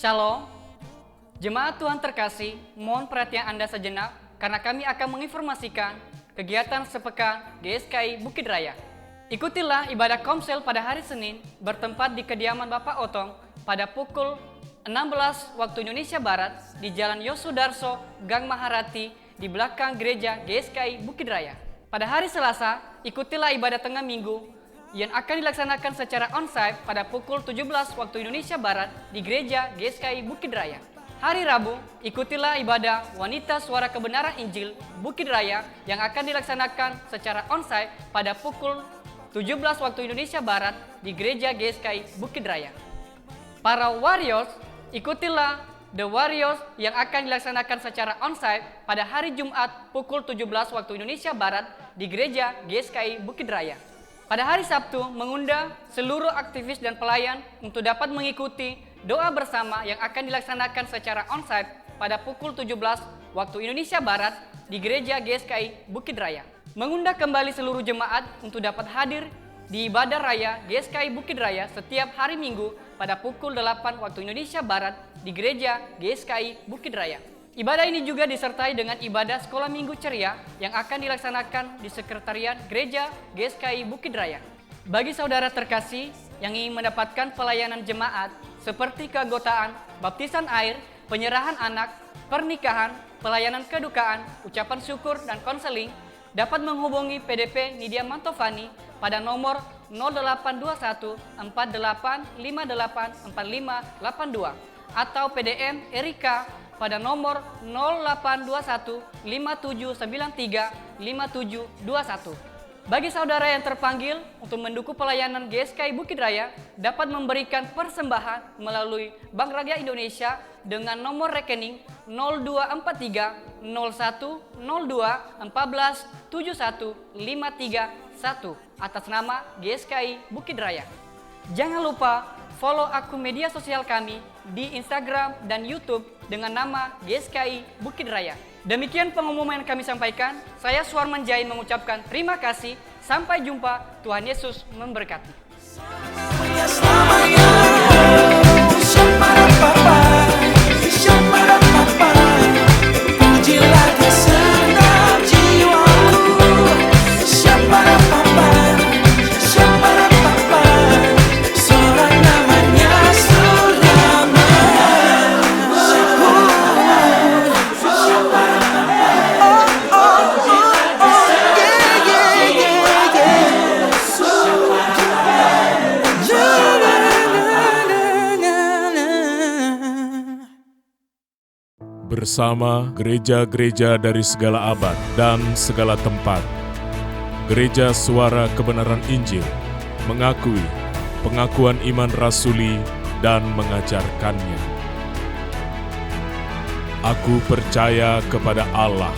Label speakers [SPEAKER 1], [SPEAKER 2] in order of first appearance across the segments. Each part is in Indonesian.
[SPEAKER 1] Shalom, jemaat Tuhan terkasih, mohon perhatian Anda sejenak karena kami akan menginformasikan kegiatan sepekan GSKI Bukit Raya. Ikutilah ibadah komsel pada hari Senin bertempat di kediaman Bapak Otong pada pukul 16 waktu Indonesia Barat di Jalan Yosudarso, Gang Maharati di belakang gereja GSKI Bukit Raya. Pada hari Selasa, ikutilah ibadah tengah minggu yang akan dilaksanakan secara onsite pada pukul 17 waktu Indonesia Barat di gereja GSKI Bukit Raya. Hari Rabu, ikutilah ibadah Wanita Suara Kebenaran Injil Bukit Raya yang akan dilaksanakan secara onsite pada pukul 17 waktu Indonesia Barat di gereja GSKI Bukit Raya. Para Warriors, ikutilah The Warriors yang akan dilaksanakan secara onsite pada hari Jumat pukul 17 waktu Indonesia Barat di gereja GSKI Bukit Raya. Pada hari Sabtu, mengundang seluruh aktivis dan pelayan untuk dapat mengikuti doa bersama yang akan dilaksanakan secara onsite pada pukul 17 waktu Indonesia Barat di gereja GSKI Bukit Raya. Mengundang kembali seluruh jemaat untuk dapat hadir di ibadah raya GSKI Bukit Raya setiap hari Minggu pada pukul 8 waktu Indonesia Barat di gereja GSKI Bukit Raya. Ibadah ini juga disertai dengan ibadah sekolah minggu ceria yang akan dilaksanakan di sekretariat gereja GSKI Bukit Raya. Bagi saudara terkasih yang ingin mendapatkan pelayanan jemaat seperti keanggotaan, baptisan air, penyerahan anak, pernikahan, pelayanan kedukaan, ucapan syukur, dan konseling, dapat menghubungi PDP Nidia Mantovani pada nomor 0821 4858 4582 atau PDM Erika pada nomor 0821 5793 5721. Bagi saudara yang terpanggil untuk mendukung pelayanan GSKI Bukit Raya dapat memberikan persembahan melalui Bank Rakyat Indonesia dengan nomor rekening 0243 01 02 14 71 531 atas nama GSKI Bukit Raya. Jangan lupa follow akun media sosial kami di Instagram dan YouTube dengan nama GSKI Bukit Raya. Demikian pengumuman yang kami sampaikan. Saya Suarman Jai mengucapkan terima kasih. Sampai jumpa. Tuhan Yesus memberkati.
[SPEAKER 2] Bersama gereja-gereja dari segala abad dan segala tempat, Gereja Suara Kebenaran Injil mengakui pengakuan iman rasuli dan mengajarkannya. Aku percaya kepada Allah,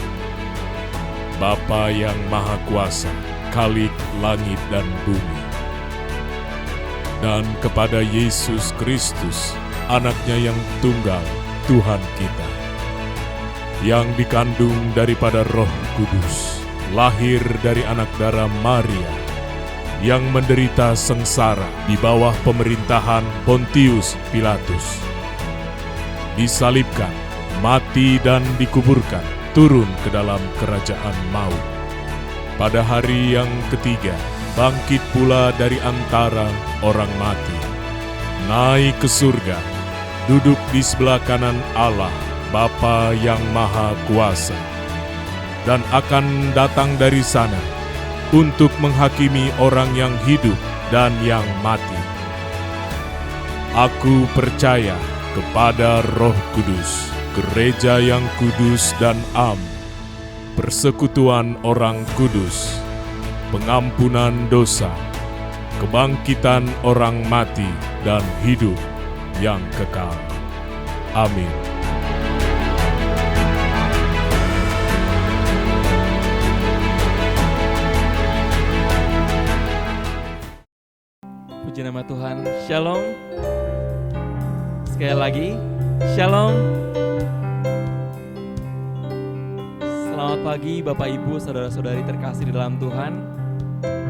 [SPEAKER 2] Bapa yang Maha Kuasa, Khalik langit dan bumi, dan kepada Yesus Kristus, Anaknya yang tunggal, Tuhan kita, yang dikandung daripada Roh Kudus, lahir dari anak darah Maria, yang menderita sengsara di bawah pemerintahan Pontius Pilatus, disalibkan, mati dan dikuburkan, turun ke dalam kerajaan maut. Pada hari yang ketiga, bangkit pula dari antara orang mati, naik ke surga, duduk di sebelah kanan Allah, Bapa yang Maha Kuasa, dan akan datang dari sana untuk menghakimi orang yang hidup dan yang mati. Aku percaya kepada Roh Kudus, gereja yang kudus dan am, persekutuan orang kudus, pengampunan dosa, kebangkitan orang mati, dan hidup yang kekal. Amin.
[SPEAKER 3] Puji nama Tuhan. Shalom. Sekali lagi, Shalom. Selamat pagi Bapak Ibu, Saudara-saudari terkasih di dalam Tuhan.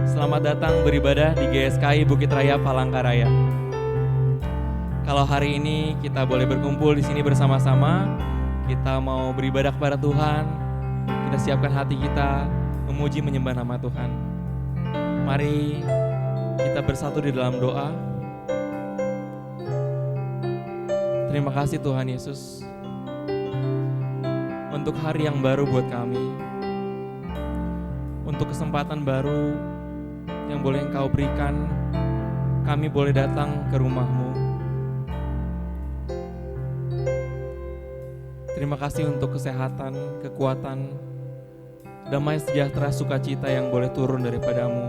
[SPEAKER 3] Selamat datang beribadah di GSKI Bukit Raya Palangkaraya. Kalau hari ini kita boleh berkumpul di sini bersama-sama, kita mau beribadah kepada Tuhan, kita siapkan hati kita memuji menyembah nama Tuhan. Mari kita bersatu di dalam doa. Terima kasih Tuhan Yesus untuk hari yang baru buat kami, untuk kesempatan baru yang boleh Engkau berikan, kami boleh datang ke rumah-Mu. Terima kasih untuk kesehatan, kekuatan, damai sejahtera, sukacita yang boleh turun daripada-Mu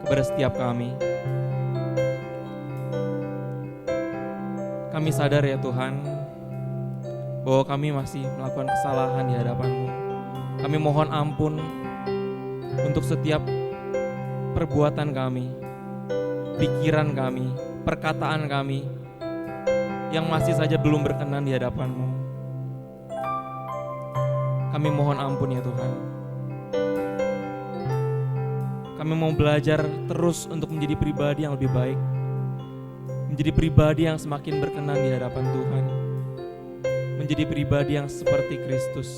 [SPEAKER 3] kepada setiap kami. Kami sadar ya Tuhan, bahwa kami masih melakukan kesalahan di hadapan-Mu. Kami mohon ampun untuk setiap perbuatan kami, pikiran kami, perkataan kami yang masih saja belum berkenan di hadapan-Mu. Kami mohon ampun ya Tuhan. Kami mau belajar terus untuk menjadi pribadi yang lebih baik, menjadi pribadi yang semakin berkenan di hadapan Tuhan, menjadi pribadi yang seperti Kristus.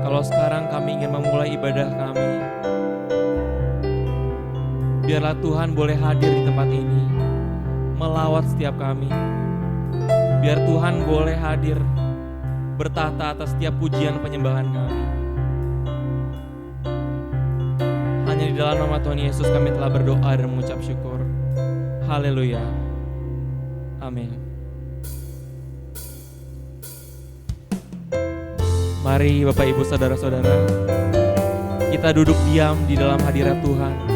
[SPEAKER 3] Kalau sekarang kami ingin memulai ibadah kami, biarlah Tuhan boleh hadir di tempat ini, melawat setiap kami. Biar Tuhan boleh hadir, bertahta atas setiap pujian penyembahan kami. Hanya di dalam nama Tuhan Yesus kami telah berdoa dan mengucap syukur. Haleluya. Amin. Mari Bapak Ibu Saudara-saudara, kita duduk diam di dalam hadirat Tuhan.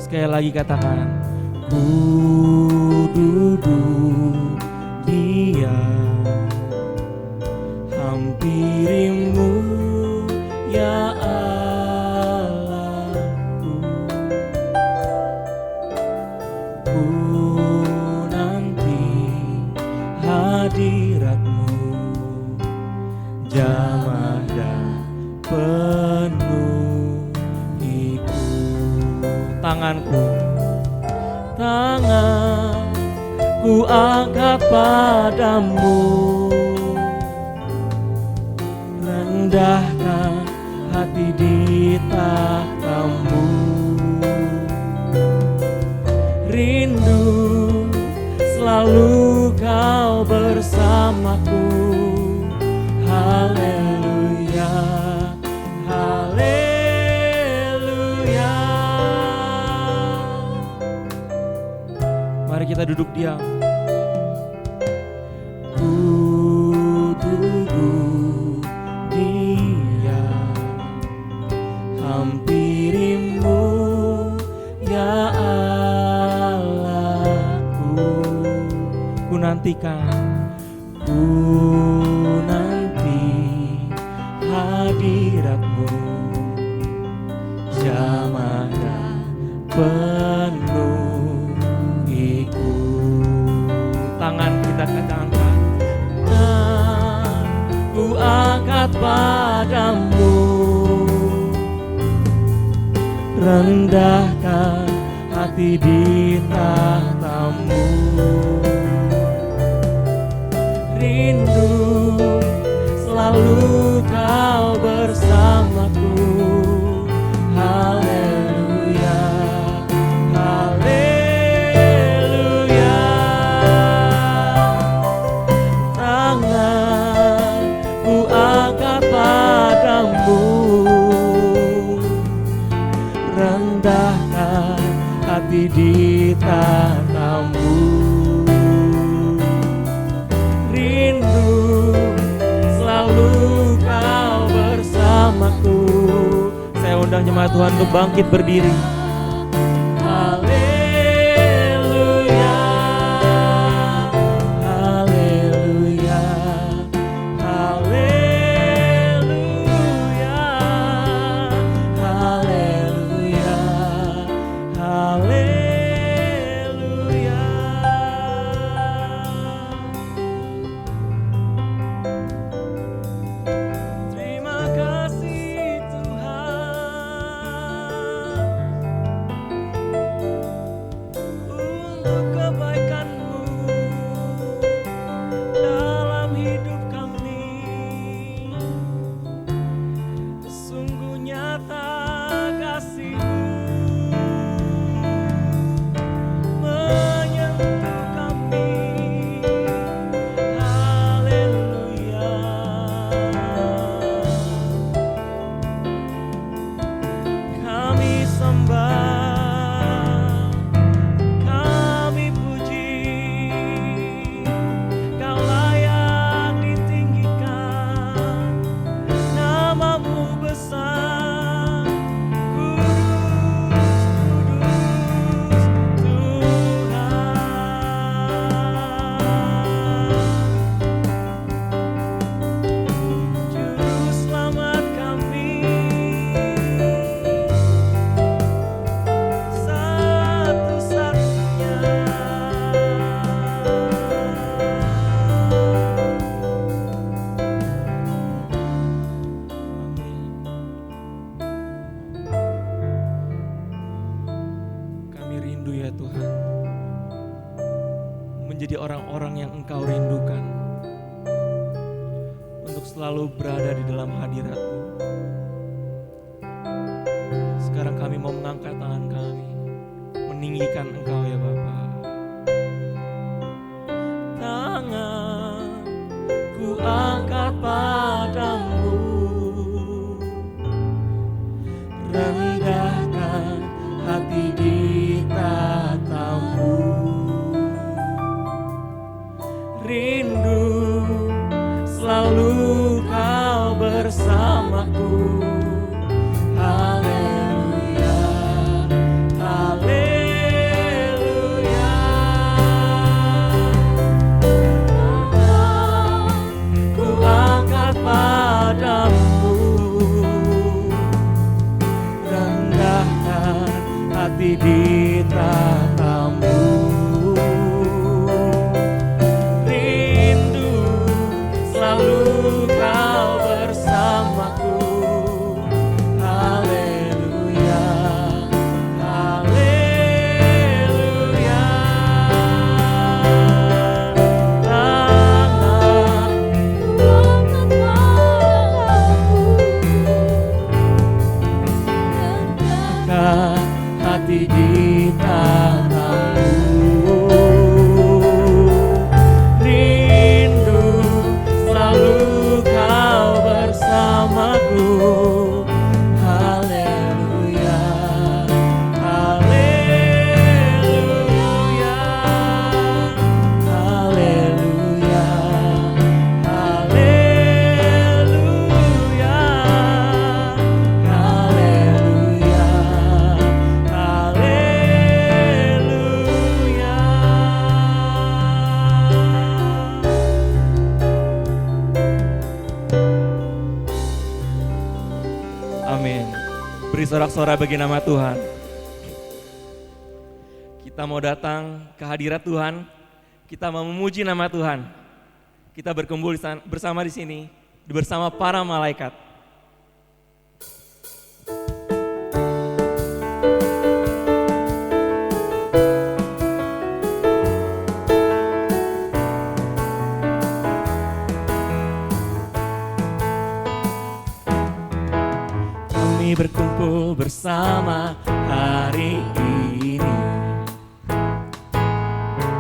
[SPEAKER 3] Sekali lagi katakan, ku duduk diam, hampirimu ya Allahku. Ku nanti hadiratmu, jamah dan penuh hiku. Tanganku angkat padamu, rendahkan hati di tahtamu. Rindu selalu kau bersamaku. Haleluya, haleluya. Mari kita duduk diam. Ku duduk diam, hampirimu ya Allahku. Ku nantikan, ku nanti hadiratmu, jamah dan penuh ikut. Tangan kita angkat, ku angkat padamu, rendahkan hati di tahtamu. Rindu selalu kau bersamaku. Haleluya, haleluya. Tangan ku angkat padamu, rendahkan hati di tahtamu. mengundang jemaat Tuhan untuk bangkit berdiri. Haleluya, haleluya, haleluya, haleluya, haleluya. Terima kasih Tuhan untuk kebaikan-Mu dalam hidup kami. Sungguh nyata kasih-Mu menyentuh kami. Haleluya. Kami sembah, kami puji, Kau layak ditinggikan, nama-Mu besar, kudus, kudus Tuhan. Juru selamat kami, satu-satunya. Kami rindu ya Tuhan, menjadi orang-orang yang Engkau rindukan, untuk selalu berada di dalam hadirat-Mu. Sekarang kami mau mengangkat tangan kami, meninggikan Engkau ya Bapa. Tangan ku angkat padamu, rendahkan hati di tatamu. Rindu selalu Kau bersamaku. Haleluya, haleluya. Ku angkat padamu, rendahkan hati di tatamu. Rindu selalu Kau bersamaku. Haleluya, haleluya. Rendahkan hati di tatamu. Rindu selalu Kau bersamaku. Haleluya, haleluya, haleluya, haleluya, haleluya, haleluya. Amin. Beri sorak-sorai bagi nama Tuhan. Kita mau datang ke hadirat Tuhan. Kita mau memuji nama Tuhan. Kita berkumpul bersama di sini bersama para malaikat. Kami berkumpul bersama hari ini,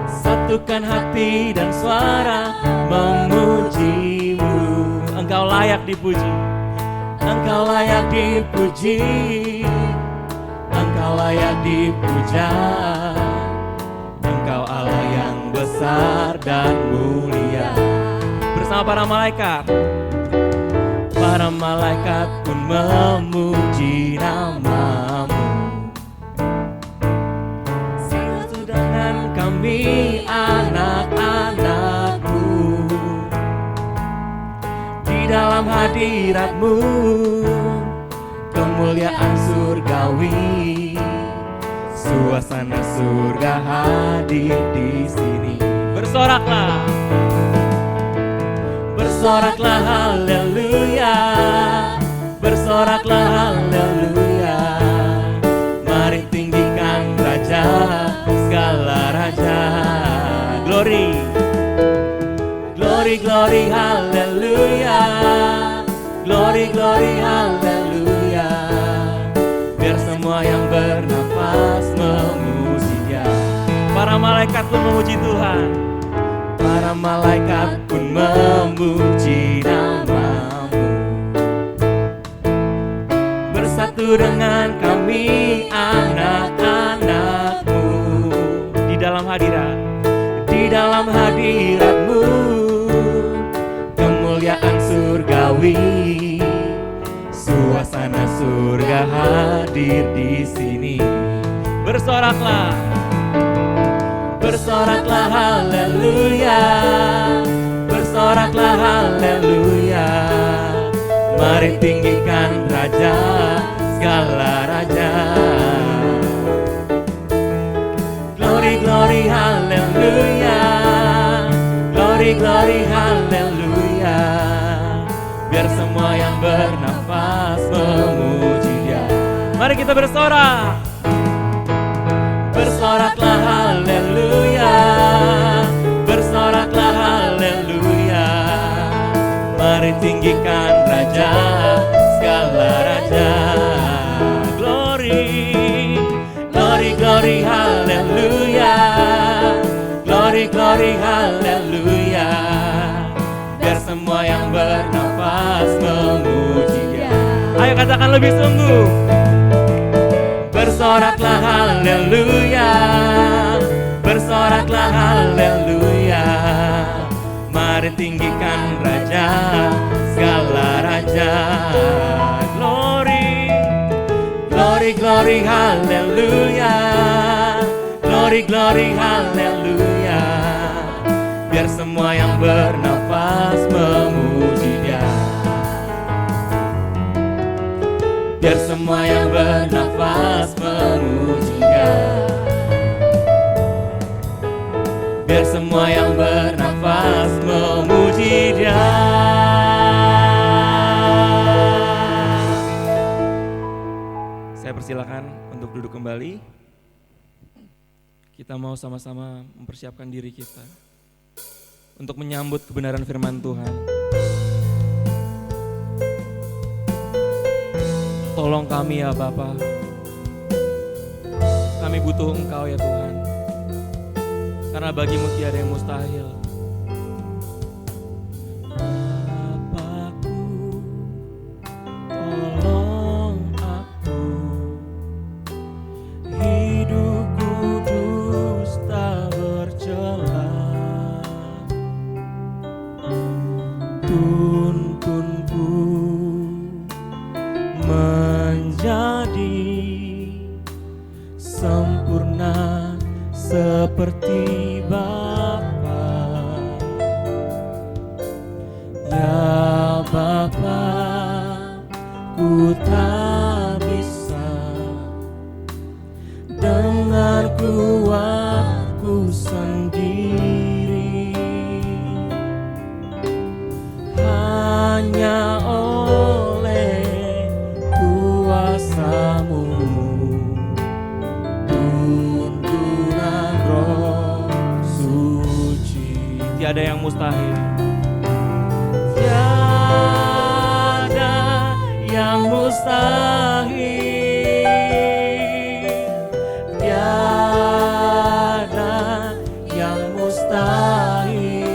[SPEAKER 3] satukan hati dan suara memuji-Mu. Engkau layak dipuji, Engkau layak dipuji, Engkau layak dipuja. Engkau Allah yang besar dan mulia. Bersama para malaikat, Para malaikat pun memuji namamu. Satu dengan kami anak-anakmu, di dalam hadiratmu kemuliaan surgawi, suasana surga hadir di sini. Bersoraklah, bersoraklah haleluya, bersoraklah haleluya. Mari tinggikan Raja segala raja. Glory, glory, glory, haleluya, glory, glory, haleluya. Biar semua yang bernafas memuji Dia. Para malaikat pun memuji Tuhan. Para malaikat pun memuji namamu. Bersatu dengan kami anak-anakmu, di dalam hadirat, di dalam hadiratmu kemuliaan surgawi, suasana surga hadir di sini. Bersoraklah, bersoraklah haleluya, bersoraklah haleluya. Mari tinggikan Raja segala raja. Glory, glory, haleluya, glory, glory, haleluya. Biar semua yang bernafas memuji Dia. Mari kita bersorak. Bersoraklah haleluya, bersoraklah haleluya. Mari tinggikan Raja segala raja. Glory, glory, glory, haleluya, glory, glory, haleluya. Biar semua yang bernafas memuji Dia. Ayo katakan lebih sungguh. Bersoraklah haleluya, bersoraklah haleluya. Mari tinggikan Raja segala raja. Glory, glory, glory, haleluya, glory, glory, haleluya. Biar semua yang bernafas memuji Dia. Biar semua yang bernafas memuji Dia. Biar semua yang bernafas memuji Dia. Saya persilakan untuk duduk kembali. Kita mau sama-sama mempersiapkan diri kita untuk menyambut kebenaran firman Tuhan. Tolong kami ya Bapa. Kami butuh Engkau ya Tuhan. Karena bagimu tiada yang mustahil. Bapakku, tolong aku. Hidup kudus tak bercela. Tuntunku menjadi sempurna seperti Bapa. Ya Bapa, ku tak bisa dengan kuatku sendiri. Hanya oleh kuasa-Mu, tuntunan Roh Suci. Tiada yang mustahil. Tiada yang mustahil. Tiada yang mustahil.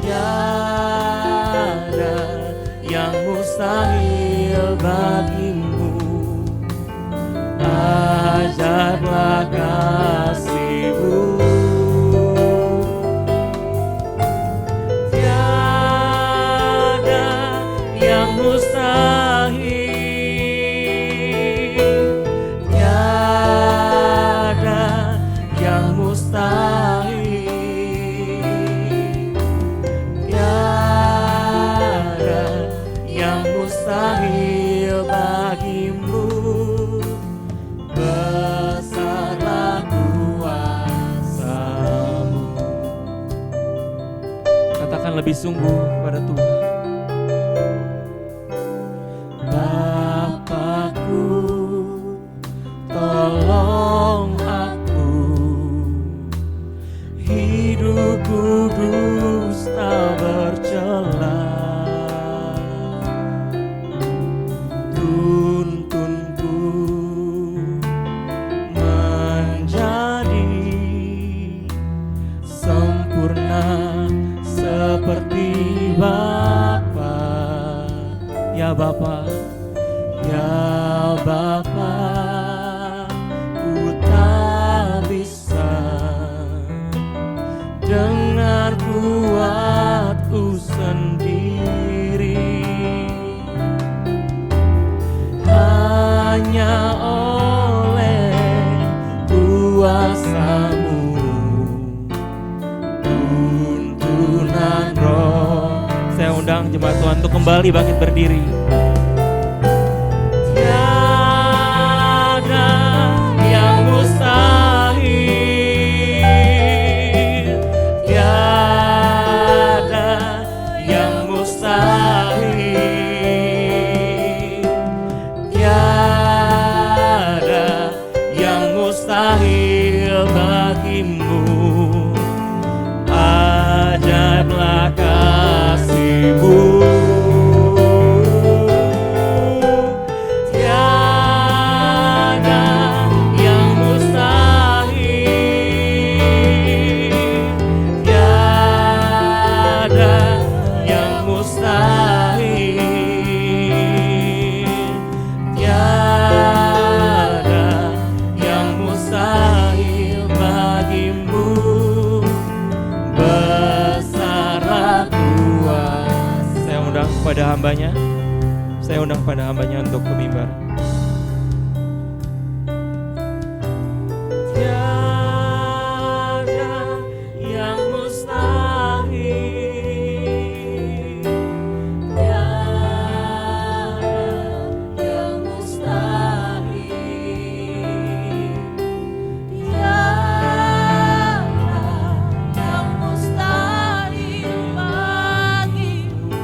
[SPEAKER 3] Tiada yang mustahil bagimu. Ajarlah kasih-Mu. Tiada katakan lebih sungguh kepada Tuhan.
[SPEAKER 4] Bapakku, tolong aku, hidup kudus tak bercela. Tuntunku menjadi sempurna seperti Bapa.
[SPEAKER 3] Ya Bapa,
[SPEAKER 4] Ya Bapa, ku tak bisa dengan kuatku sendiri, hanya oleh kuasa-Mu, tuntunan Roh.
[SPEAKER 3] saya undang jemaat Tuhan untuk kembali bangkit berdiri.
[SPEAKER 4] Tiada yang mustahil, tiada yang mustahil, tiada yang mustahil bagimu. Ajaiblah kasih-Mu.
[SPEAKER 3] Kepada hambanya, saya undang kepada hambanya untuk ke mimbar.
[SPEAKER 4] Tiada yang mustahil, tiada yang mustahil, tiada yang mustahil bagimu.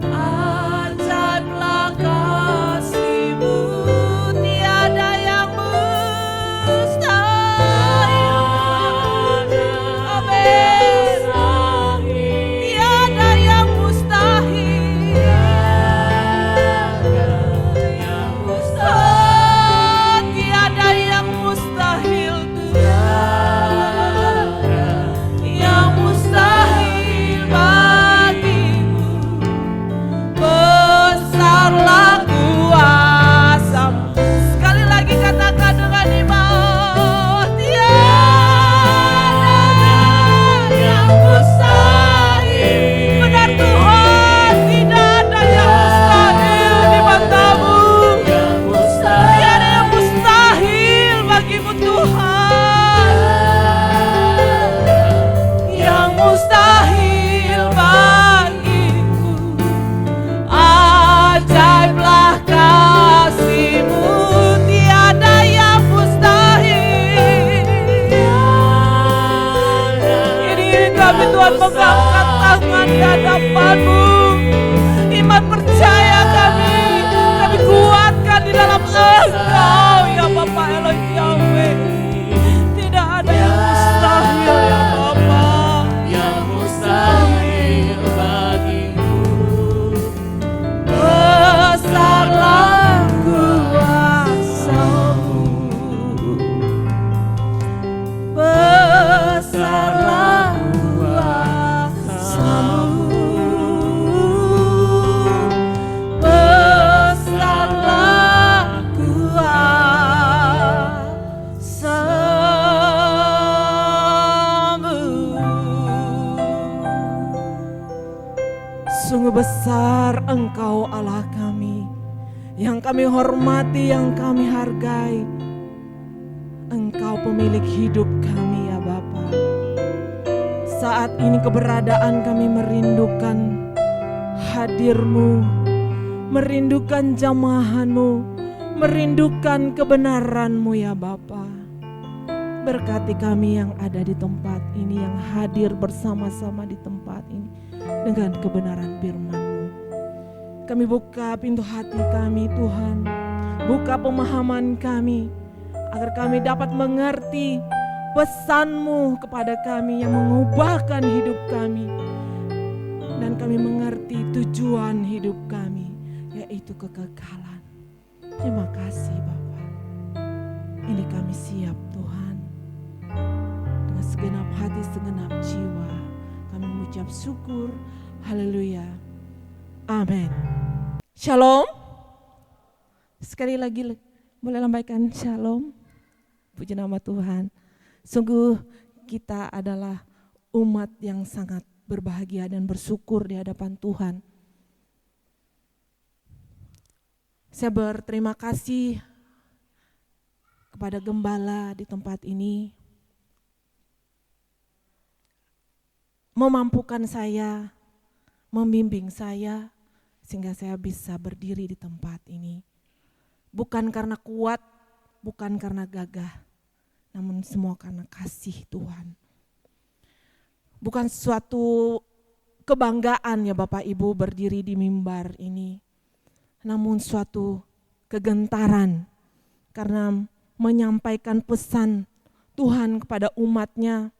[SPEAKER 4] Ajaiblah kasih-Mu, tiada yang mustahil. Amin. Tiada yang mustahil. Tiada yang mustahil. Yang mustahil bagimu. Besarlah kuasa-Mu. Sekali lagi katakan dengan iman. Tiada yang mustahil. Benar Tuhan, tidak ada yang mustahil di mata-Mu. Tiada yang mustahil bagimu Tuhan. Yang mustahil bagiku. Ajaiblah kasih-Mu, tiada yang mustahil. Ini kami Tuhan mengangkat tangan di hadapan-Mu. Iman percaya kami kuatkan di dalam Engkau ya Bapa Elohim Yahweh. Tidak ada yang mustahil ya Bapa. Yang mustahil bagimu. Besarlah kuasa-Mu, besarlah kuasa-Mu, besarlah kuasa-Mu. Sungguh besar Engkau Allah kami, yang kami hormati, yang kami hargai. Engkau pemilik hidup kami ya Bapa. Saat ini keberadaan kami merindukan hadir-Mu, merindukan jamahan-Mu, merindukan kebenaran-Mu ya Bapa. Berkati kami yang ada di tempat ini yang hadir bersama-sama di tempat ini dengan kebenaran firman-Mu. Kami buka pintu hati kami Tuhan, buka pemahaman kami, agar kami dapat mengerti pesan-Mu kepada kami yang mengubahkan hidup kami. Dan kami mengerti tujuan hidup kami, yaitu kekekalan. Terima kasih Bapa. Ini kami siap Tuhan. Dengan segenap hati, segenap jiwa, kami mengucap syukur. Haleluya. Amin. Shalom. Sekali lagi boleh lambaikan shalom. Puji nama Tuhan. Sungguh kita adalah umat yang sangat berbahagia dan bersyukur di hadapan Tuhan. Saya berterima kasih kepada gembala di tempat ini, memampukan saya, membimbing saya, sehingga saya bisa berdiri di tempat ini. Bukan karena kuat, bukan karena gagah, namun semua karena kasih Tuhan. Bukan suatu kebanggaan ya Bapak Ibu berdiri di mimbar ini, namun suatu kegentaran karena menyampaikan pesan Tuhan kepada umatnya.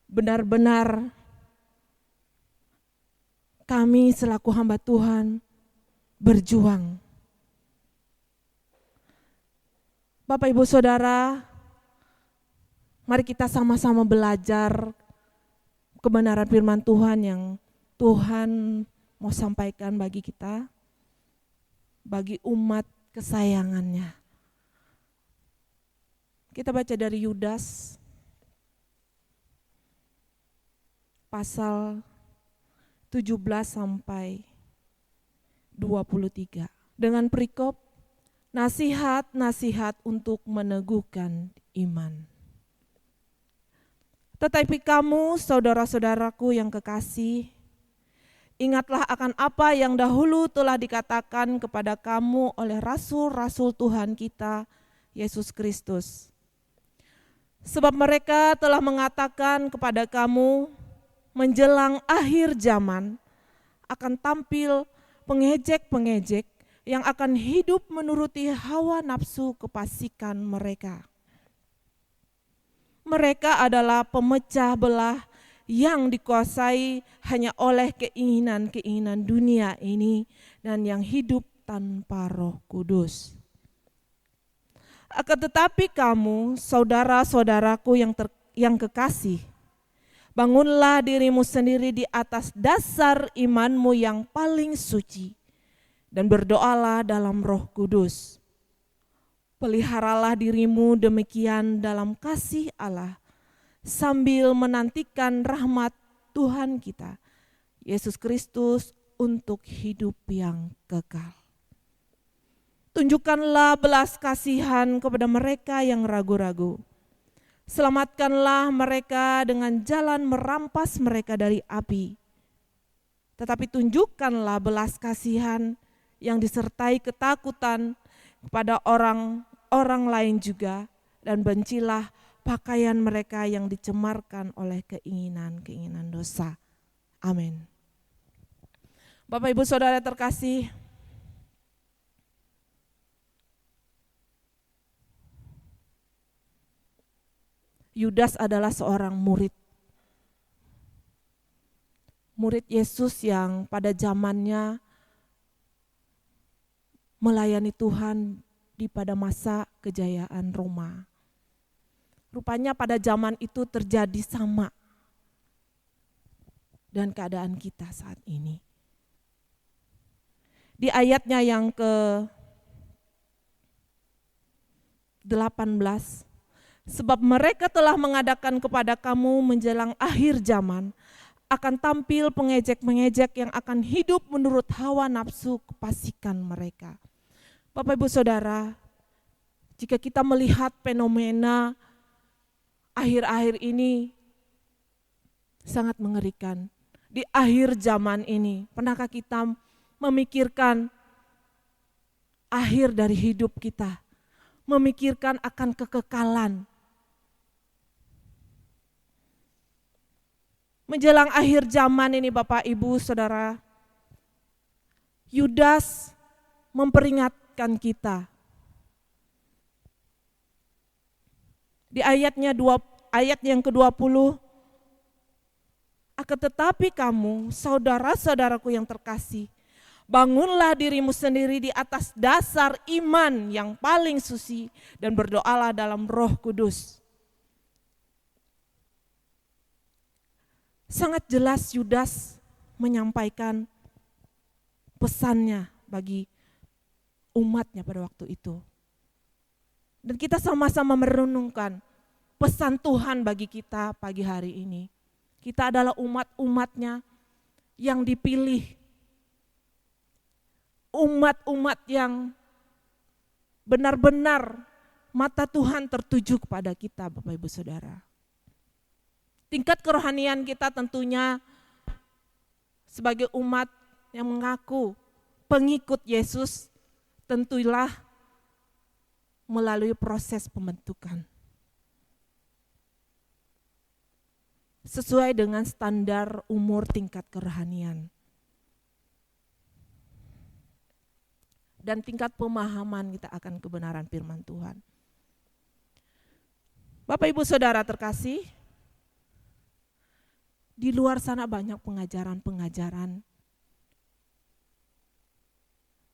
[SPEAKER 4] Benar-benar kami selaku hamba Tuhan berjuang. Bapak Ibu Saudara, mari kita sama-sama belajar kebenaran firman Tuhan yang Tuhan mau sampaikan bagi kita, bagi umat kesayangannya. Kita baca dari Yudas pasal 17 sampai 23 dengan perikop nasihat-nasihat untuk meneguhkan iman. Tetapi kamu, saudara-saudaraku yang kekasih, ingatlah akan apa yang dahulu telah dikatakan kepada kamu oleh rasul-rasul Tuhan kita, Yesus Kristus. Sebab mereka telah mengatakan kepada kamu, menjelang akhir zaman akan tampil pengejek-pengejek yang akan hidup menuruti hawa nafsu kefasikan mereka. Mereka adalah pemecah belah yang dikuasai hanya oleh keinginan-keinginan dunia ini dan yang hidup tanpa Roh Kudus. Akan tetapi kamu, saudara-saudaraku yang kekasih, bangunlah dirimu sendiri di atas dasar imanmu yang paling suci dan berdoalah dalam Roh Kudus. Peliharalah dirimu demikian dalam kasih Allah, sambil menantikan rahmat Tuhan kita, Yesus Kristus, untuk hidup yang kekal. Tunjukkanlah belas kasihan kepada mereka yang ragu-ragu. Selamatkanlah mereka dengan jalan merampas mereka dari api. Tetapi tunjukkanlah belas kasihan yang disertai ketakutan kepada orang lain juga, dan bencilah pakaian mereka yang dicemarkan oleh keinginan-keinginan dosa. Amin. Bapak Ibu Saudara terkasih, Yudas adalah seorang murid Yesus yang pada zamannya melayani Tuhan pada masa kejayaan Roma. Rupanya pada zaman itu terjadi sama dan keadaan kita saat ini. Di ayatnya yang ke-18, sebab mereka telah mengadakan kepada kamu menjelang akhir zaman, akan tampil pengejek-pengejek yang akan hidup menurut hawa nafsu kefasikan mereka. Bapak Ibu Saudara, jika kita melihat fenomena akhir-akhir ini sangat mengerikan. Di akhir zaman ini, pernahkah kita memikirkan akhir dari hidup kita? Memikirkan akan kekekalan. menjelang akhir zaman ini Bapak Ibu Saudara, Yudas memperingatkan kita. Di ayat yang ke-20, akan tetapi kamu, saudara-saudaraku yang terkasih, bangunlah dirimu sendiri di atas dasar iman yang paling suci dan berdoalah dalam Roh Kudus. Sangat jelas Yudas menyampaikan pesannya bagi umatnya pada waktu itu. Dan kita sama-sama merenungkan pesan Tuhan bagi kita pagi hari ini. Kita adalah umat-umatnya yang dipilih. Umat-umat yang benar-benar mata Tuhan tertuju kepada kita Bapak Ibu Saudara. Tingkat kerohanian kita tentunya sebagai umat yang mengaku pengikut Yesus tentulah melalui proses pembentukan. Sesuai dengan standar umur tingkat kerohanian. Dan tingkat pemahaman kita akan kebenaran firman Tuhan. Bapak Ibu Saudara terkasih, di luar sana banyak pengajaran-pengajaran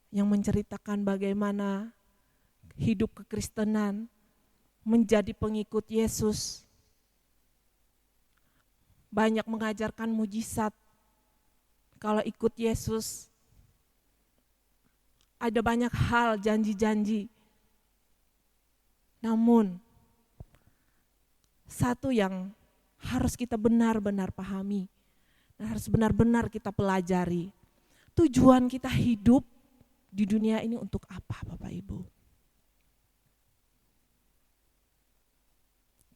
[SPEAKER 4] yang menceritakan bagaimana hidup kekristenan, menjadi pengikut Yesus. Banyak mengajarkan mujizat. Kalau ikut Yesus, ada banyak hal janji-janji. Namun, satu yang harus kita benar-benar pahami, dan harus benar-benar kita pelajari. Tujuan kita hidup di dunia ini untuk apa Bapak Ibu?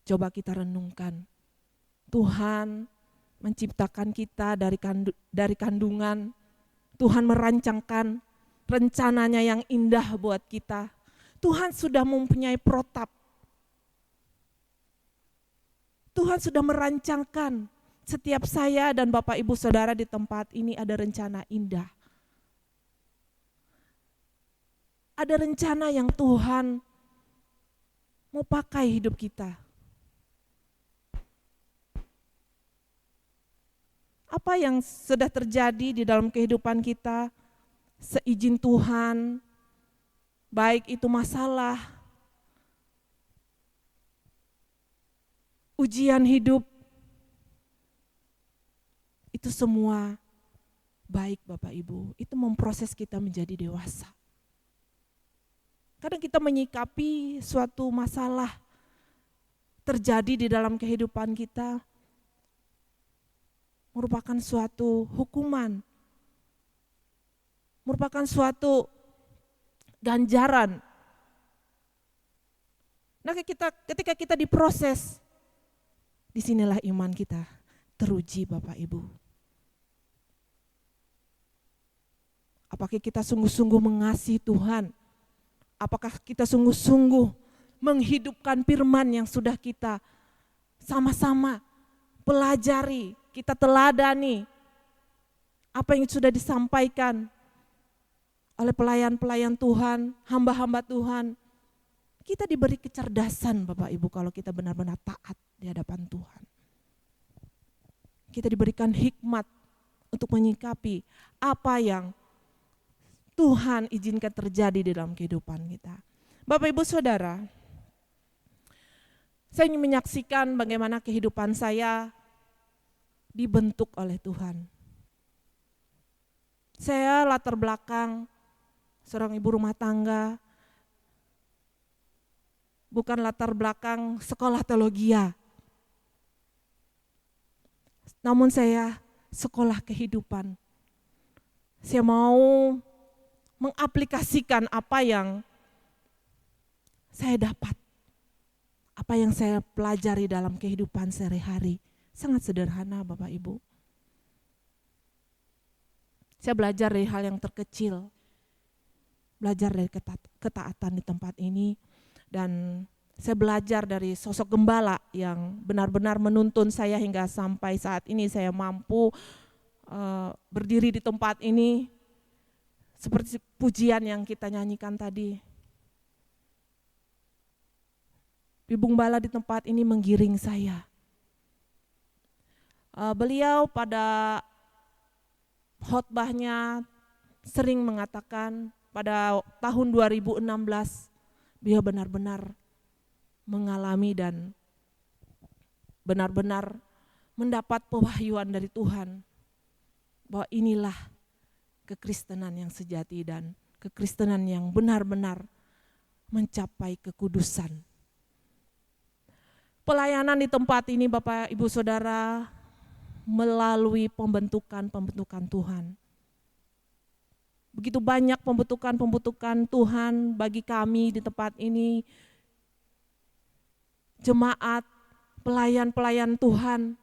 [SPEAKER 4] Coba kita renungkan. Tuhan menciptakan kita dari kandungan. Tuhan merancangkan rencananya yang indah buat kita. Tuhan sudah mempunyai protap. Tuhan sudah merancangkan setiap saya dan Bapak Ibu Saudara di tempat ini ada rencana indah. Ada rencana yang Tuhan mau pakai hidup kita. Apa yang sudah terjadi di dalam kehidupan kita, seizin Tuhan, baik itu masalah, ujian hidup, itu semua baik Bapak Ibu, itu memproses kita menjadi dewasa. Kadang kita menyikapi suatu masalah terjadi di dalam kehidupan kita, merupakan suatu hukuman, merupakan suatu ganjaran. Nah ketika kita diproses, disinilah iman kita teruji Bapak Ibu. Apakah kita sungguh-sungguh mengasihi Tuhan? Apakah kita sungguh-sungguh menghidupkan firman yang sudah kita sama-sama pelajari, kita teladani apa yang sudah disampaikan oleh pelayan-pelayan Tuhan, hamba-hamba Tuhan. Kita diberi kecerdasan Bapak Ibu kalau kita benar-benar taat di hadapan Tuhan. Kita diberikan hikmat untuk menyikapi apa yang Tuhan izinkan terjadi di dalam kehidupan kita. Bapak Ibu Saudara, saya ingin menyaksikan bagaimana kehidupan saya dibentuk oleh Tuhan. Saya latar belakang seorang ibu rumah tangga, bukan latar belakang sekolah teologi, namun saya sekolah kehidupan. Saya mau mengaplikasikan apa yang saya dapat, apa yang saya pelajari dalam kehidupan sehari-hari. Sangat sederhana Bapak Ibu. Saya belajar dari hal yang terkecil, belajar dari ketaatan di tempat ini, dan Saya belajar dari sosok gembala yang benar-benar menuntun saya hingga sampai saat ini saya mampu berdiri di tempat ini seperti pujian yang kita nyanyikan tadi. Ibu Gembala di tempat ini menggiring saya. Beliau pada khotbahnya sering mengatakan pada tahun 2016 beliau benar-benar mengalami dan benar-benar mendapat pewahyuan dari Tuhan bahwa inilah kekristenan yang sejati dan kekristenan yang benar-benar mencapai kekudusan. Pelayanan di tempat ini Bapak Ibu Saudara melalui pembentukan Tuhan. Begitu banyak pembentukan Tuhan bagi kami di tempat ini, jemaat, pelayan-pelayan Tuhan.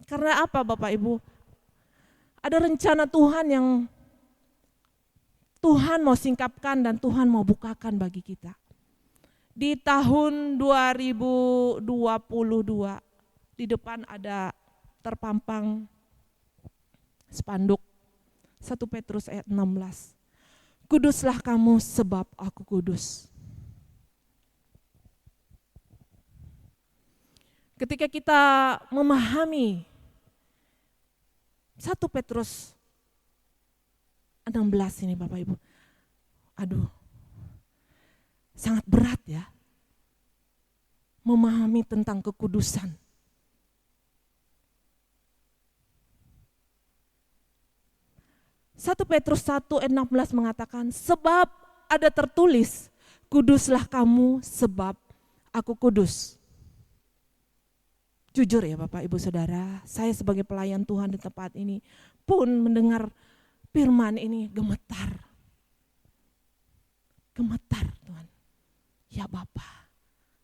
[SPEAKER 4] Karena apa Bapak Ibu? Ada rencana Tuhan yang Tuhan mau singkapkan dan Tuhan mau bukakan bagi kita. Di tahun 2022 di depan ada terpampang spanduk 1 Petrus ayat 16. Kuduslah kamu sebab aku kudus. Ketika kita memahami 1 Petrus 16 ini Bapak Ibu, sangat berat ya memahami tentang kekudusan. 1 Petrus 1 ayat 16 mengatakan, sebab ada tertulis, kuduslah kamu sebab aku kudus. Jujur ya Bapak Ibu Saudara, saya sebagai pelayan Tuhan di tempat ini pun mendengar firman ini gemetar. Gemetar Tuhan. Ya Bapa,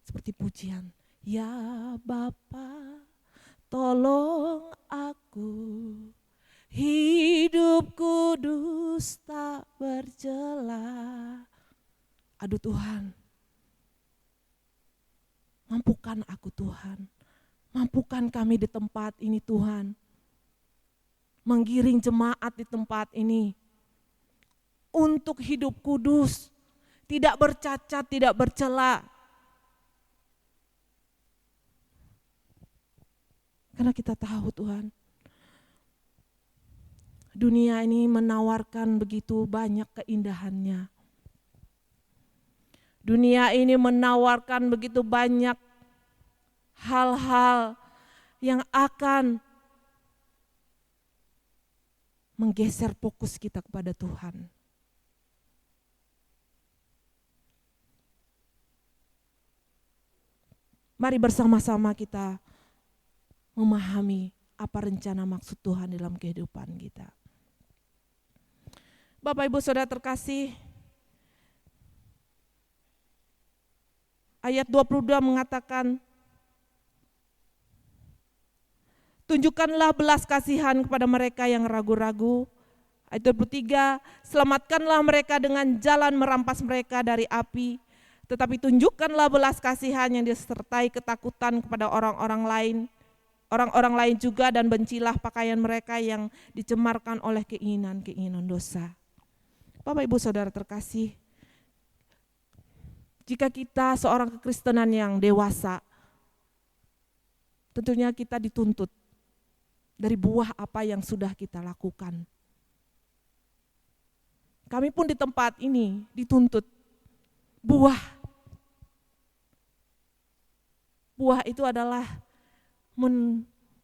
[SPEAKER 4] seperti pujian. Ya Bapa, tolong aku hidup kudus tak bercela. Aduh Tuhan, mampukan aku Tuhan. Mampukan kami di tempat ini Tuhan, menggiring jemaat di tempat ini untuk hidup kudus, tidak bercacat, tidak bercela. Karena kita tahu Tuhan, dunia ini menawarkan begitu banyak keindahannya. Dunia ini menawarkan begitu banyak hal-hal yang akan menggeser fokus kita kepada Tuhan. Mari bersama-sama kita memahami apa rencana maksud Tuhan dalam kehidupan kita. Bapak Ibu Saudara terkasih, ayat 22 mengatakan, tunjukkanlah belas kasihan kepada mereka yang ragu-ragu. Ayat 23, selamatkanlah mereka dengan jalan merampas mereka dari api. Tetapi tunjukkanlah belas kasihan yang disertai ketakutan kepada orang-orang lain juga, dan bencilah pakaian mereka yang dicemarkan oleh keinginan-keinginan dosa. Bapak Ibu Saudara terkasih, jika kita seorang kekristenan yang dewasa, tentunya kita dituntut dari buah apa yang sudah kita lakukan. Kami pun di tempat ini dituntut buah. Buah itu adalah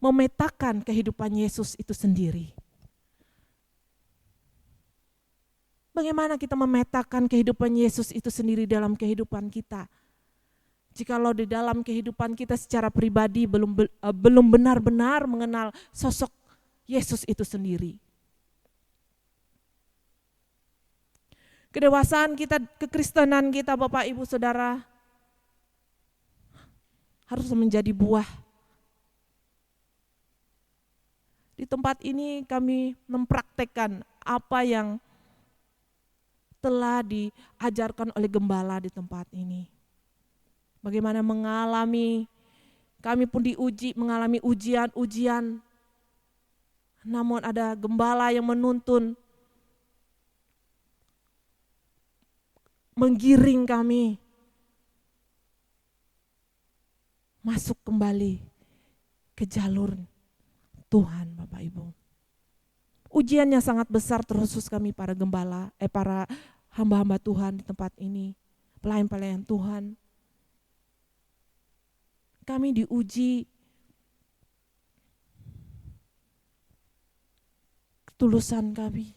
[SPEAKER 4] memetakan kehidupan Yesus itu sendiri. Bagaimana kita memetakan kehidupan Yesus itu sendiri dalam kehidupan kita? Jikalau di dalam kehidupan kita secara pribadi belum benar-benar mengenal sosok Yesus itu sendiri. Kedewasaan kita, kekristenan kita Bapak Ibu Saudara harus menjadi buah. Di tempat ini kami mempraktekkan apa yang telah diajarkan oleh gembala di tempat ini. Bagaimana kami pun diuji, mengalami ujian-ujian. Namun ada gembala yang menuntun, menggiring kami masuk kembali ke jalur Tuhan, Bapak Ibu. Ujiannya sangat besar, terkhusus kami para gembala, para hamba-hamba Tuhan di tempat ini, pelayan-pelayan Tuhan. Kami diuji ketulusan kami,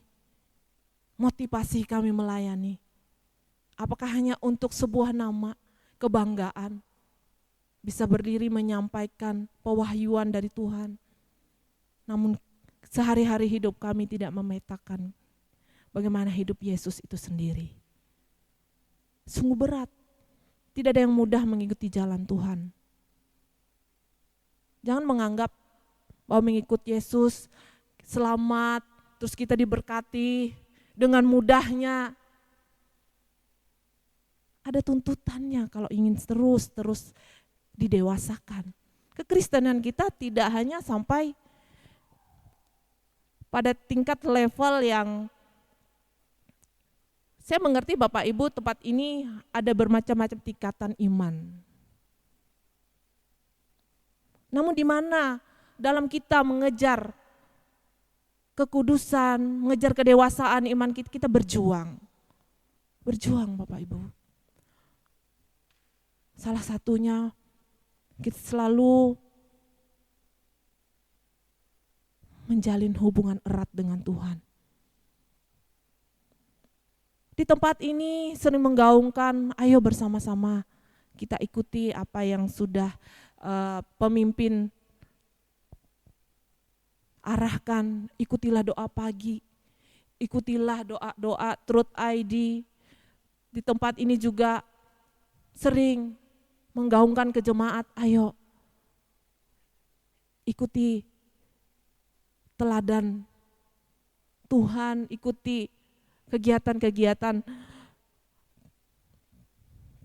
[SPEAKER 4] motivasi kami melayani. Apakah hanya untuk sebuah nama, kebanggaan, bisa berdiri menyampaikan pewahyuan dari Tuhan. Namun sehari-hari hidup kami tidak memetakan bagaimana hidup Yesus itu sendiri. Sungguh berat, tidak ada yang mudah mengikuti jalan Tuhan. Jangan menganggap bahwa mengikut Yesus selamat, terus kita diberkati dengan mudahnya. Ada tuntutannya kalau ingin terus didewasakan. Kekristenan kita tidak hanya sampai pada tingkat level yang, saya mengerti Bapak Ibu, tempat ini ada bermacam-macam tingkatan iman. Namun di mana dalam kita mengejar kekudusan, mengejar kedewasaan iman kita berjuang. Berjuang Bapak Ibu. Salah satunya kita selalu menjalin hubungan erat dengan Tuhan. Di tempat ini sering menggaungkan, ayo bersama-sama kita ikuti apa yang sudah pemimpin arahkan. Ikutilah doa pagi, ikutilah doa-doa Truth ID. Di tempat ini juga sering menggaungkan ke jemaat, ayo ikuti teladan Tuhan, ikuti kegiatan-kegiatan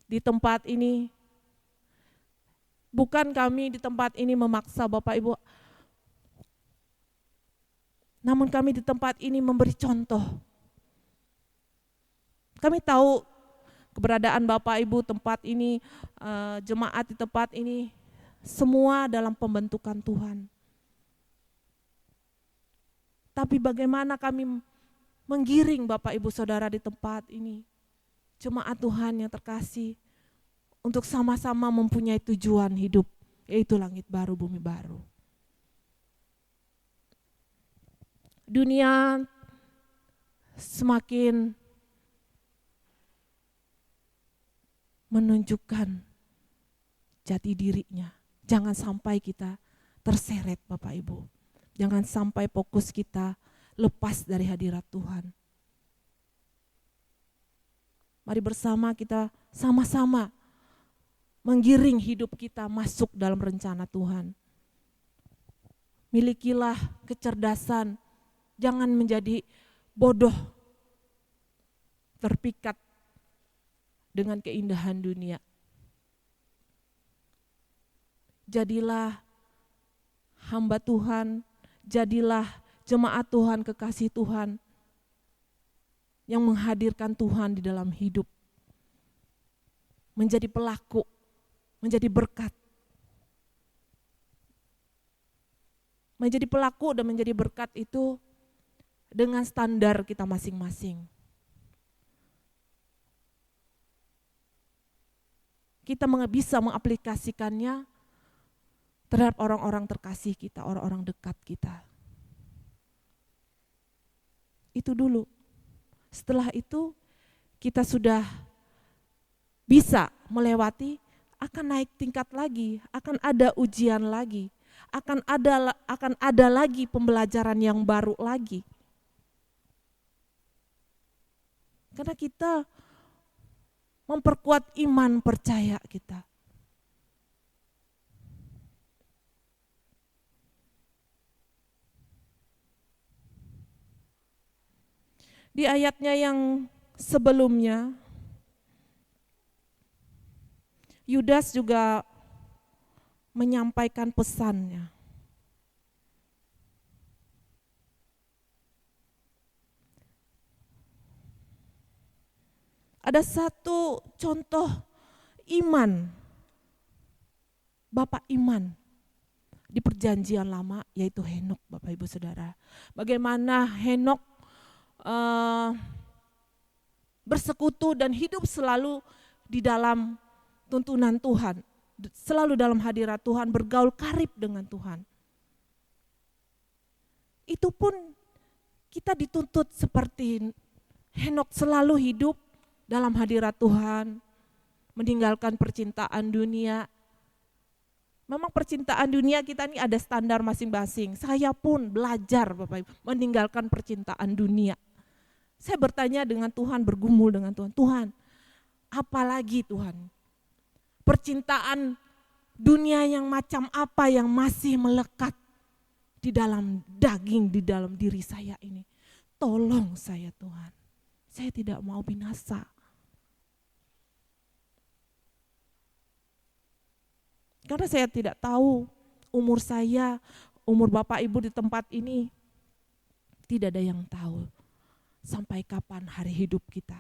[SPEAKER 4] di tempat ini. Bukan kami di tempat ini memaksa Bapak Ibu, namun kami di tempat ini memberi contoh. Kami tahu keberadaan Bapak Ibu tempat ini, jemaat di tempat ini, semua dalam pembentukan Tuhan. Tapi bagaimana kami menggiring Bapak Ibu Saudara di tempat ini, jemaat Tuhan yang terkasih, untuk sama-sama mempunyai tujuan hidup, yaitu langit baru, bumi baru. Dunia semakin menunjukkan jati dirinya. Jangan sampai kita terseret Bapak Ibu. Jangan sampai fokus kita lepas dari hadirat Tuhan. Mari bersama kita sama-sama menggiring hidup kita masuk dalam rencana Tuhan. Milikilah kecerdasan, jangan menjadi bodoh, terpikat dengan keindahan dunia. Jadilah hamba Tuhan, jadilah jemaat Tuhan, kekasih Tuhan, yang menghadirkan Tuhan di dalam hidup. Menjadi pelaku, menjadi berkat. Menjadi pelaku dan menjadi berkat itu dengan standar kita masing-masing. Kita bisa mengaplikasikannya terhadap orang-orang terkasih kita, orang-orang dekat kita. Itu dulu. Setelah itu kita sudah bisa melewati, akan naik tingkat lagi, akan ada ujian lagi, akan ada lagi pembelajaran yang baru lagi. Karena kita memperkuat iman percaya kita. Di ayatnya yang sebelumnya, Yudas juga menyampaikan pesannya. Ada satu contoh iman, Bapak iman di perjanjian lama, yaitu Henok, Bapak Ibu Saudara. Bagaimana Henok bersekutu dan hidup selalu di dalam tuntunan Tuhan, selalu dalam hadirat Tuhan, bergaul karib dengan Tuhan. Itu pun kita dituntut seperti Henok, selalu hidup dalam hadirat Tuhan, meninggalkan percintaan dunia. Memang percintaan dunia kita ini ada standar masing-masing. Saya pun belajar Bapak Ibu, meninggalkan percintaan dunia. Saya bertanya dengan Tuhan, bergumul dengan Tuhan. Tuhan, apalagi Tuhan? Percintaan dunia yang macam apa yang masih melekat di dalam daging, di dalam diri saya ini? Tolong saya Tuhan, saya tidak mau binasa. Karena saya tidak tahu umur saya, umur Bapak Ibu di tempat ini, tidak ada yang tahu sampai kapan hari hidup kita.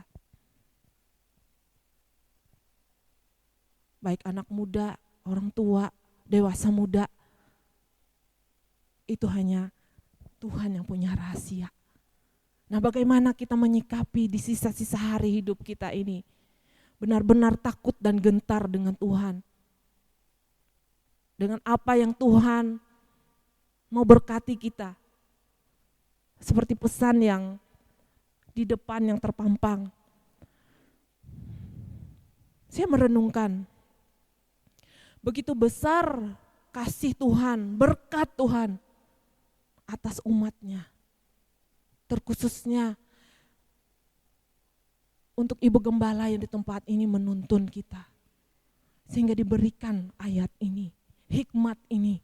[SPEAKER 4] Baik anak muda, orang tua, dewasa muda, itu hanya Tuhan yang punya rahasia. Nah, bagaimana kita menyikapi di sisa-sisa hari hidup kita ini? Benar-benar takut dan gentar dengan Tuhan. Dengan apa yang Tuhan mau berkati kita. Seperti pesan yang di depan yang terpampang. Saya merenungkan, begitu besar kasih Tuhan, berkat Tuhan atas umatnya. Terkhususnya untuk Ibu Gembala yang di tempat ini menuntun kita. Sehingga diberikan ayat ini, hikmat ini.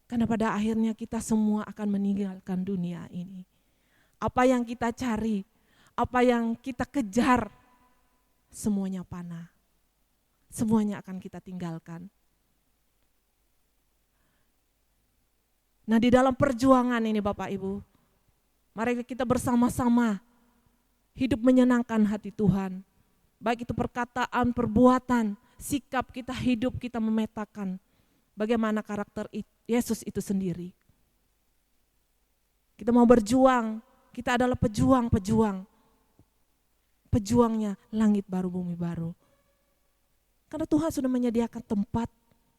[SPEAKER 4] Karena pada akhirnya kita semua akan meninggalkan dunia ini. Apa yang kita cari, apa yang kita kejar, semuanya panah. Semuanya akan kita tinggalkan. Nah, di dalam perjuangan ini Bapak Ibu, mari kita bersama-sama hidup menyenangkan hati Tuhan. Baik itu perkataan, perbuatan, sikap kita hidup, kita memetakan bagaimana karakter Yesus itu sendiri. Kita mau berjuang, kita adalah pejuang-pejuang. Pejuangnya langit baru, bumi baru. Karena Tuhan sudah menyediakan tempat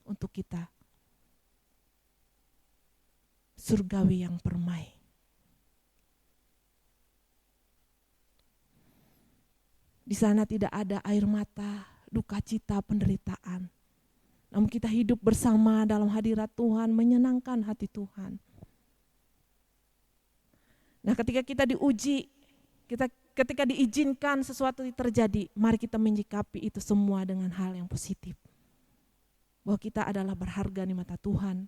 [SPEAKER 4] untuk kita. Surgawi yang permai. Di sana tidak ada air mata, duka cita, penderitaan. Namun kita hidup bersama dalam hadirat Tuhan, menyenangkan hati Tuhan. Nah, ketika kita diuji, ketika diizinkan sesuatu terjadi, mari kita menyikapi itu semua dengan hal yang positif. Bahwa kita adalah berharga di mata Tuhan.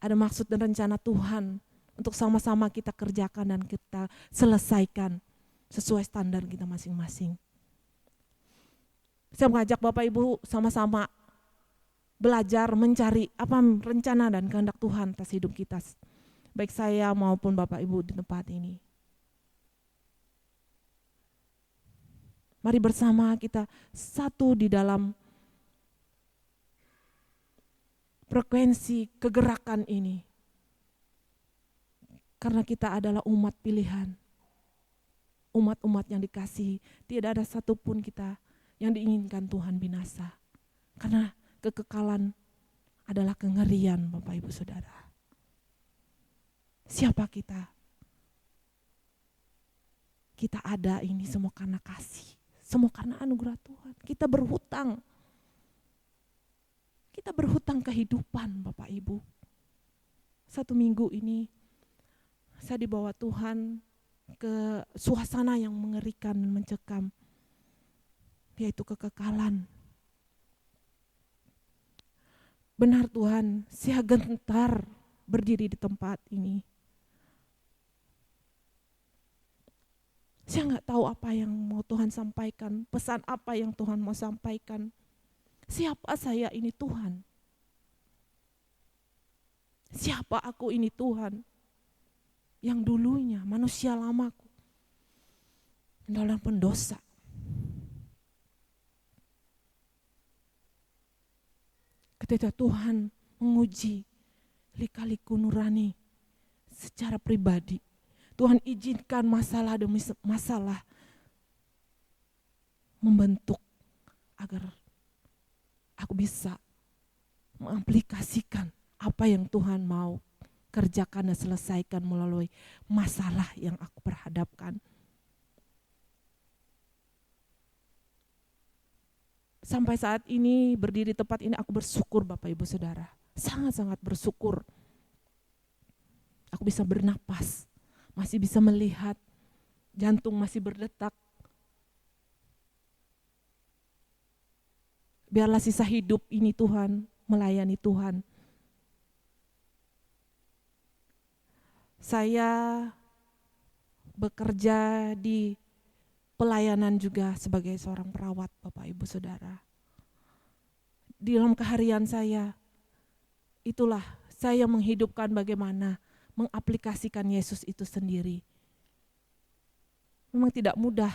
[SPEAKER 4] Ada maksud dan rencana Tuhan untuk sama-sama kita kerjakan dan kita selesaikan sesuai standar kita masing-masing. Saya mengajak Bapak Ibu sama-sama belajar mencari apa rencana dan kehendak Tuhan atas hidup kita. Baik saya maupun Bapak Ibu di tempat ini. Mari bersama kita satu di dalam frekuensi kegerakan ini. Karena kita adalah umat pilihan. Umat-umat yang dikasihi. Tidak ada satupun kita yang diinginkan Tuhan binasa. Karena kekekalan adalah kengerian Bapak Ibu Saudara. Siapa kita? Kita ada ini semua karena kasih. Semua karena anugerah Tuhan. Kita berhutang. Kita berhutang kehidupan Bapak Ibu. Satu minggu ini saya dibawa Tuhan ke suasana yang mengerikan dan mencekam. Yaitu kekekalan. Benar Tuhan, saya gentar berdiri di tempat ini. Saya nggak tahu apa yang mau Tuhan sampaikan, pesan apa yang Tuhan mau sampaikan. Siapa saya ini Tuhan? Siapa aku ini Tuhan? Yang dulunya manusia lamaku adalah pendosa. Ketika Tuhan menguji lika-liku nurani secara pribadi, Tuhan izinkan masalah demi masalah membentuk agar aku bisa mengaplikasikan apa yang Tuhan mau kerjakan dan selesaikan melalui masalah yang aku perhadapkan. Sampai saat ini berdiri tepat ini aku bersyukur Bapak Ibu Saudara. Sangat-sangat bersyukur. Aku bisa bernapas, masih bisa melihat, jantung masih berdetak. Biarlah sisa hidup ini Tuhan, melayani Tuhan. Saya bekerja di pelayanan juga sebagai seorang perawat Bapak Ibu Saudara. Di dalam keharian saya, itulah saya menghidupkan bagaimana mengaplikasikan Yesus itu sendiri. Memang tidak mudah.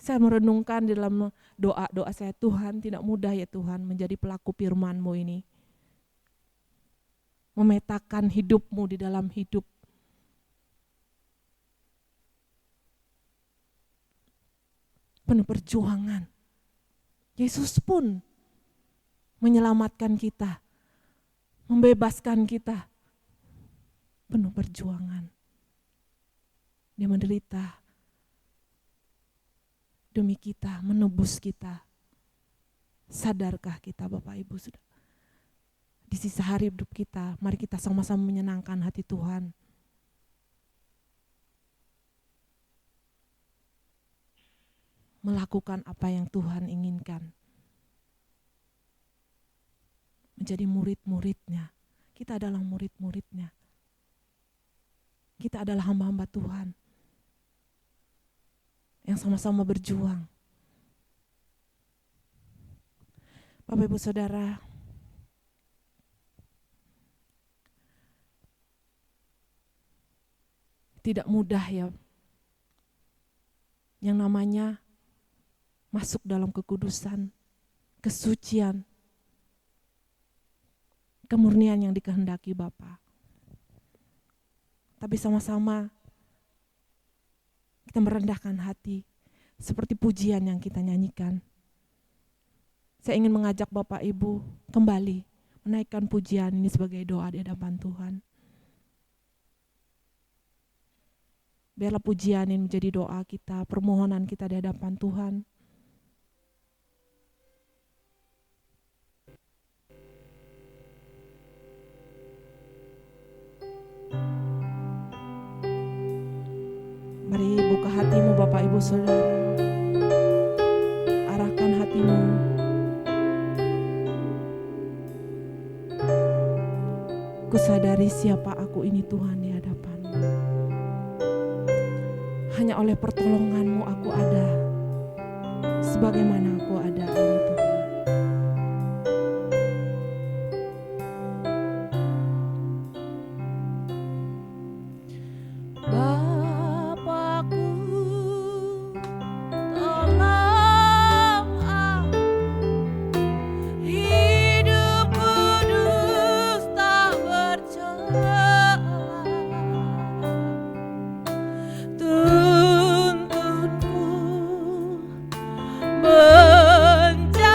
[SPEAKER 4] Saya merenungkan di dalam doa-doa saya, Tuhan tidak mudah ya Tuhan menjadi pelaku firman-Mu ini. Memetakan hidupmu di dalam hidup. Penuh perjuangan. Yesus pun menyelamatkan kita, membebaskan kita. Penuh perjuangan. Dia menderita demi kita, menebus kita. Sadarkah kita Bapak Ibu sudah? Di sisa hari hidup kita, mari kita sama-sama menyenangkan hati Tuhan. Melakukan apa yang Tuhan inginkan. Menjadi murid-muridnya. Kita adalah murid-muridnya. Kita adalah hamba-hamba Tuhan. Yang sama-sama berjuang. Bapak Ibu Saudara, tidak mudah ya yang namanya masuk dalam kekudusan, kesucian, kemurnian yang dikehendaki Bapa. Tapi sama-sama kita merendahkan hati seperti pujian yang kita nyanyikan. Saya ingin mengajak Bapak Ibu kembali menaikkan pujian ini sebagai doa di hadapan Tuhan. Biarlah pujian ini menjadi doa kita, permohonan kita di hadapan Tuhan. Mari buka hatimu Bapak Ibu Saudara. Arahkan hatimu. Kusadari siapa aku ini Tuhan di hadapan-Mu. Hanya oleh pertolongan-Mu aku ada. Sebagaimana aku ada ini Tuhan.
[SPEAKER 5] Tuntunku menjadi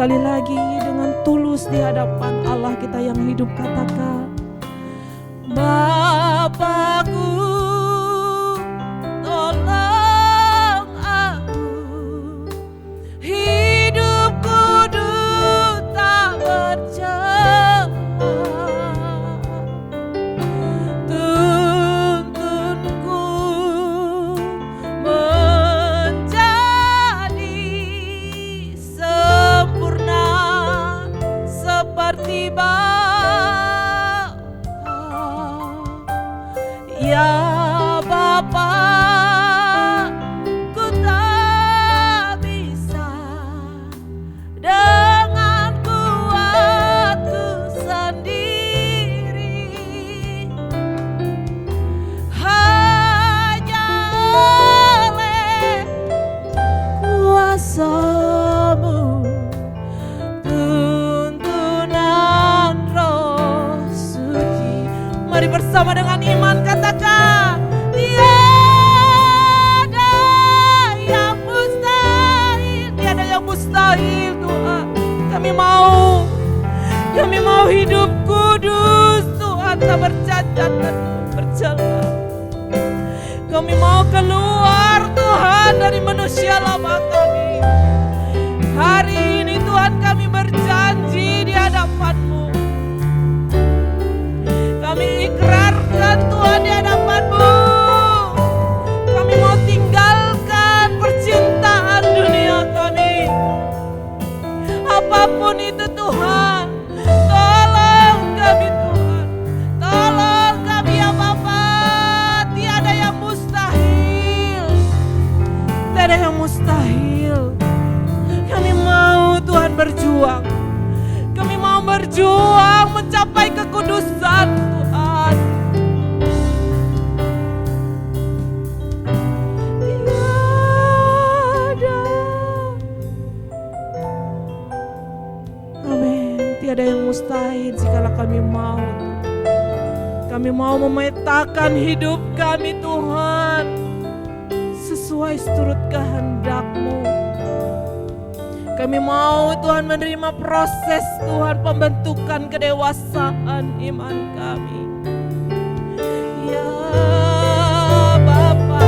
[SPEAKER 4] sekali lagi dengan tulus di hadapan Allah kita yang hidup, katakan, Bapakku, tolong aku, hidup kudus tak bercelah, tuntunku menjadi sempurna seperti Bapa. Ya Bapa, ku tak bisa dengan kuatku sendiri, hanya oleh kuasa-Mu, tuntunan Roh Suci. Mari bersama dengan iman katakan, tiada yang mustahil, tiada yang mustahil Tuhan. Kami mau hidup kudus Tuhan, tak bercacat dan bercela. Kami mau keluar Tuhan dari manusia lama kami. Hari ini Tuhan kami berjanji di hadapan-Mu. Kami ikrarkan Tuhan di hadapan-Mu. Kami mau tinggalkan percintaan dunia kami. Apapun itu Tuhan, tolong kami Tuhan. Tolong kami ya Bapa. Tiada yang mustahil. Tiada yang mustahil. Kami mau Tuhan berjuang. Kami mau berjuang mencapai kekudusan Tuhan. Tiada. Amin. Tiada yang mustahil jikalau kami mau. Kami mau memetakan hidup kami Tuhan sesuai seturut kehendak-Mu. Kami mau Tuhan menerima proses Tuhan pembentukan kedewasaan iman kami. Ya Bapa,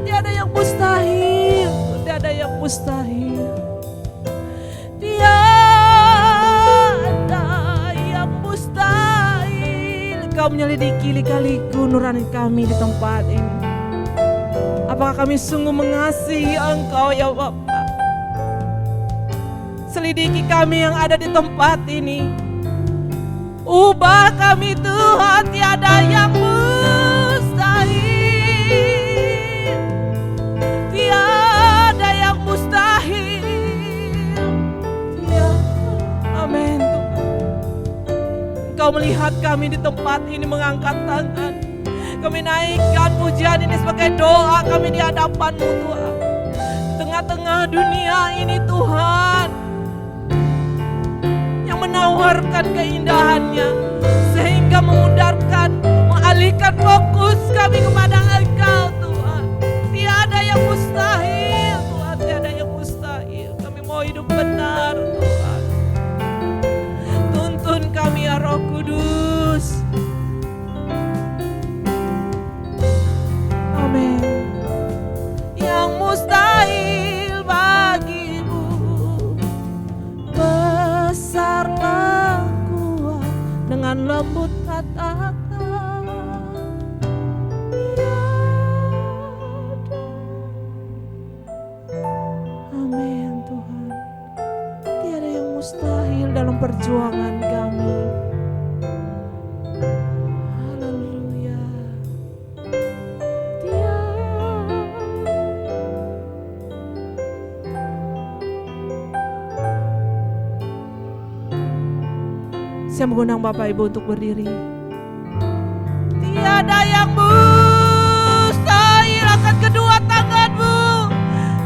[SPEAKER 4] tiada yang mustahil, tiada yang mustahil. Tiada yang mustahil. Kau menyelidiki lika-liku nurani kami di tempat ini. Apakah kami sungguh mengasihi Engkau ya Bapa? Selidiki kami yang ada di tempat ini. Ubah kami Tuhan, tiada yang mustahil. Tiada yang mustahil. Ya, amin Tuhan. Engkau melihat kami di tempat ini mengangkat tangan. Kami naikkan pujian ini sebagai doa kami di hadapan-Mu Tuhan. Di tengah-tengah dunia ini Tuhan, yang menawarkan keindahannya, sehingga memudarkan, mengalihkan fokus kami kepada Engkau Tuhan. Tiada yang mustahil Tuhan, tiada yang mustahil. Kami mau hidup benar Tuhan. Tuntun kami ya Roh Kudus. Amin. Yang mustahil bagi-Mu, besarlah kuat dengan lembut katakan. Tiada. Amin Tuhan. Tiada yang mustahil dalam perjuangan kami. Saya mengundang Bapak Ibu untuk berdiri. Tiada yang mustahil akan kedua tangan-Mu.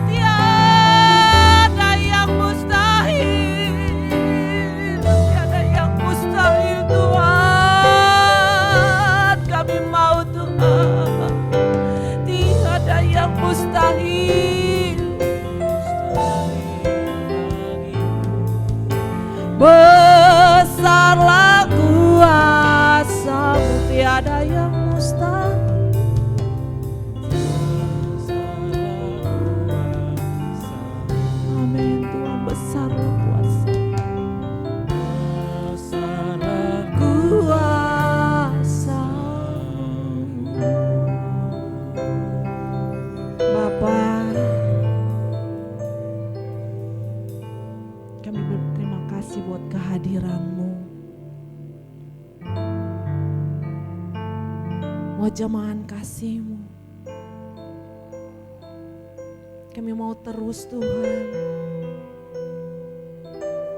[SPEAKER 4] Tiada yang mustahil. Tiada yang mustahil Tuhan. Kami mau Tuhan. Tiada yang mustahil. kehadiran-Mu. Wajah kasih-Mu. Kami mau terus Tuhan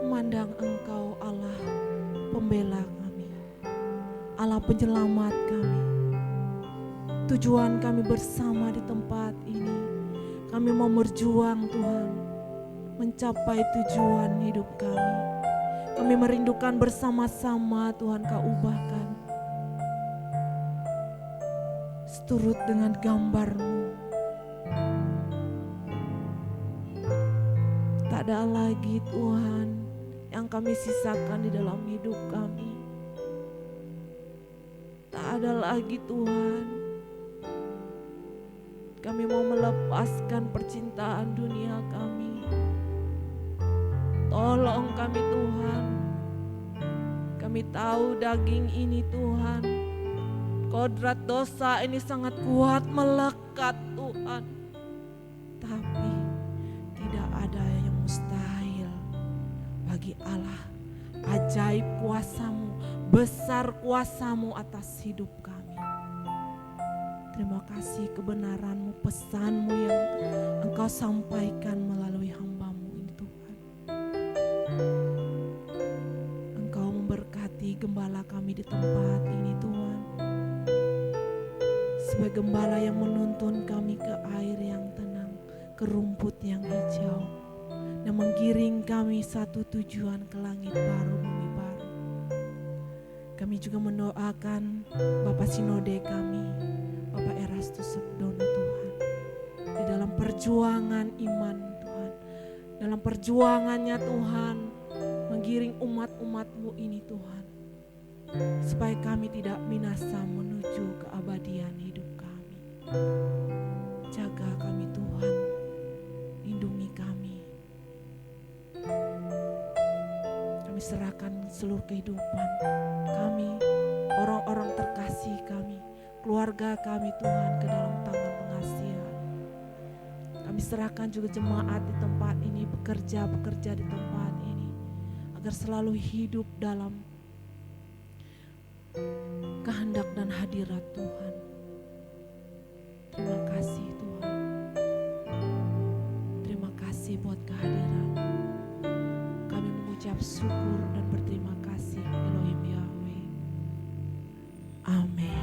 [SPEAKER 4] memandang Engkau Allah pembela kami, Allah penyelamat kami. Tujuan kami bersama di tempat ini, kami mau berjuang Tuhan, mencapai tujuan hidup kami. Kami merindukan bersama-sama Tuhan Kau ubahkan seturut dengan gambar-Mu. Tak ada lagi Tuhan yang kami sisakan di dalam hidup kami. Tak ada lagi Tuhan. Kami mau melepaskan percintaan dunia kami. Tolong kami Tuhan. Kami tahu daging ini Tuhan, kodrat dosa ini sangat kuat melekat Tuhan. Tapi tidak ada yang mustahil bagi Allah. Ajaib kuasa-Mu, besar kuasa-Mu atas hidup kami. Terima kasih kebenaran-Mu, pesan-Mu yang Engkau sampaikan melalui hamba-Mu ini Tuhan. Engkau memberkati gembala kami di tempat ini Tuhan. Sebagai gembala yang menuntun kami ke air yang tenang, ke rumput yang hijau, dan menggiring kami satu tujuan ke langit baru, bumi baru. Kami juga mendoakan Bapak Sinode kami, Bapak Erastus Sabdono Tuhan, di dalam perjuangan iman Tuhan, dalam perjuangannya Tuhan, menggiring umat-umat-Mu ini Tuhan, supaya kami tidak binasa menuju keabadian hidup kami. Jaga kami Tuhan, lindungi kami. Kami serahkan seluruh kehidupan kami, orang-orang terkasih kami, keluarga kami Tuhan ke dalam tangan pengasihan. Kami serahkan juga jemaat di tempat ini, bekerja di tempat ini, agar selalu hidup dalam kehendak dan hadirat Tuhan. Terima kasih Tuhan. Terima kasih buat kehadiran. Kami mengucap syukur dan berterima kasih Elohim Yahweh. Amin.